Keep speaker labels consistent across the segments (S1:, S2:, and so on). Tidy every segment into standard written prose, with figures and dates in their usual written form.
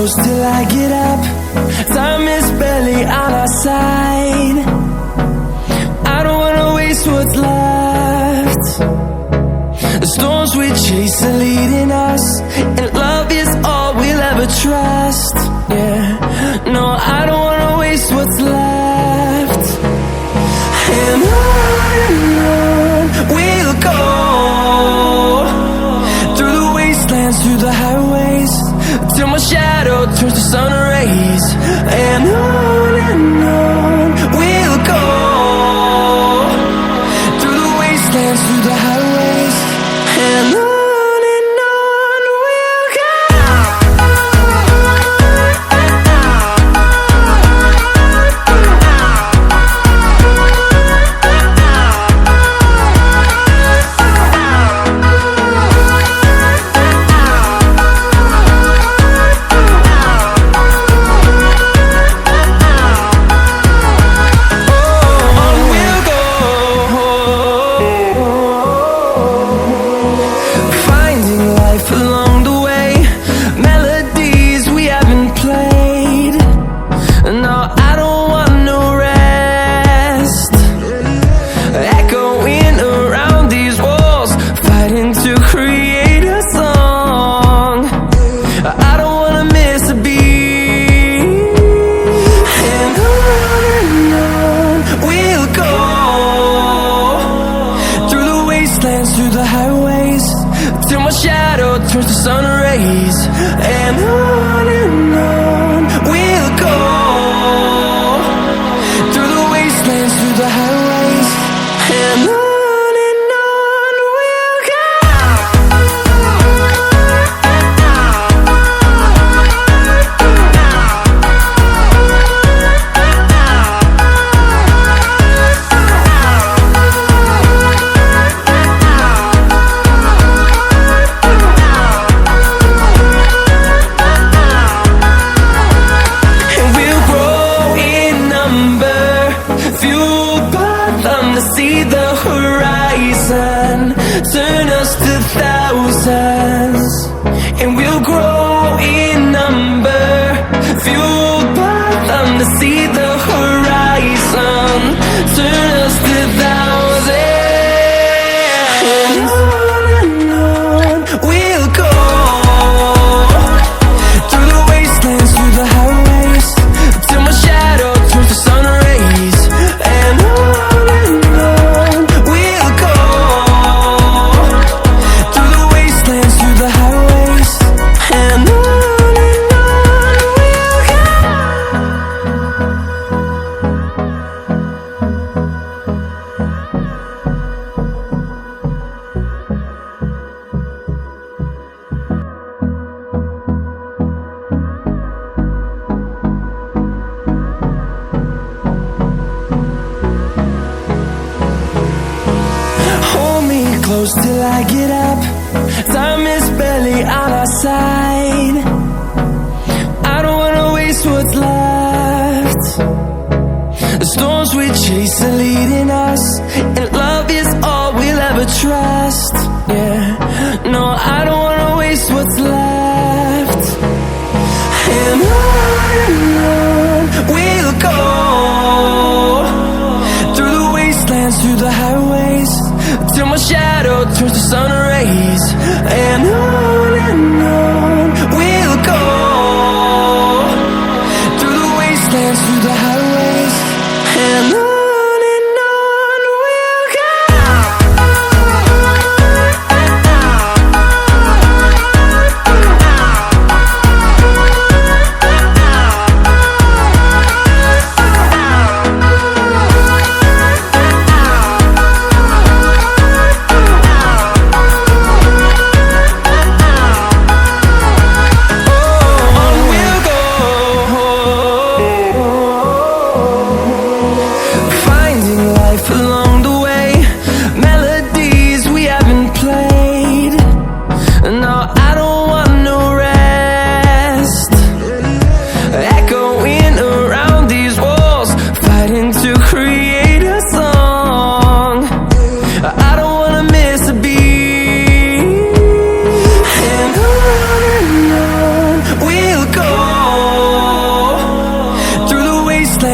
S1: close till I get up. Time is barely on our side. I don't wanna waste what's left. The storms we chase are leading us, and love is all we'll ever trust. Yeah, no, I don't wanna waste what's left. And on we'll go, through the wastelands, through the highways, till my shadow turns to sun rays. And on we'll go, through the wastelands, through the highways, and on we'll go. Through the highways, till my shadow turns to sun rays. And on we'll go, through the wastelands, through the highways, and on we'll go. See the horizon, turn us to thousands, and we'll grow in number, fueled by them to see the horizon, turn us to thousands. And on we'll go, through the wastelands, through the highways, till my shadow turns to sun rays. And close till I get up. Time is barely on our side. I don't wanna waste what's left. The storms we chase are leading us, and love is all we'll ever trust. Yeah, no, I don't wanna waste what's left. And on we'll go, through the wastelands, through the highways, till my shadow turns to sun rays. And on we'll go, through the wastelands, through the highways, and on we'll go.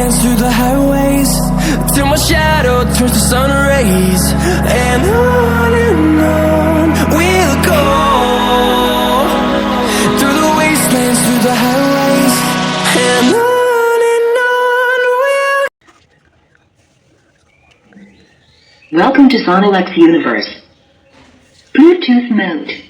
S1: wastelands, through the highways, till my shadow turns to sun rays. And on we'll go, through the wastelands, through the highways, and on we'll.
S2: Welcome to Sonolux Universe. Bluetooth mode.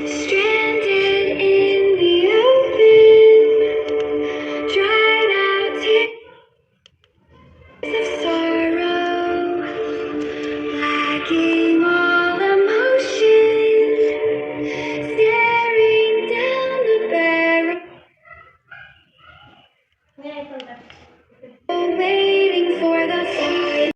S3: Stranded in the open, dried out tears of sorrow, lacking all emotion, staring down the barrel.